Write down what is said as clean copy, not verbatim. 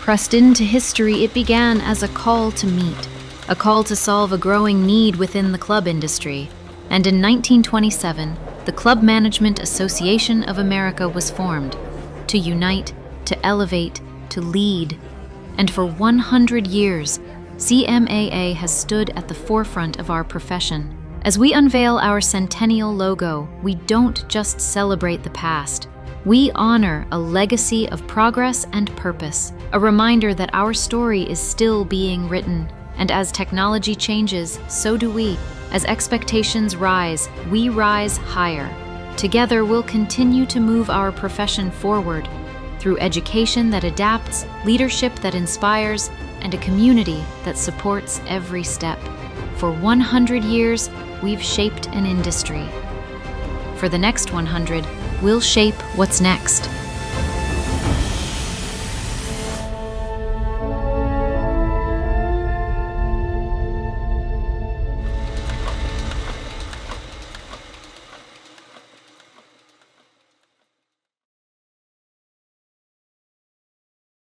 Pressed into history, it began as a call to meet, a call to solve a growing need within the club industry. And in 1927, the Club Management Association of America was formed to unite, to elevate, to lead. And for 100 years, CMAA has stood at the forefront of our profession. As we unveil our centennial logo, we don't just celebrate the past. We honor a legacy of progress and purpose, a reminder that our story is still being written. And as technology changes, so do we. As expectations rise, we rise higher. Together, we'll continue to move our profession forward through education that adapts, leadership that inspires, and a community that supports every step. For 100 years, we've shaped an industry. For the next 100, we'll shape what's next.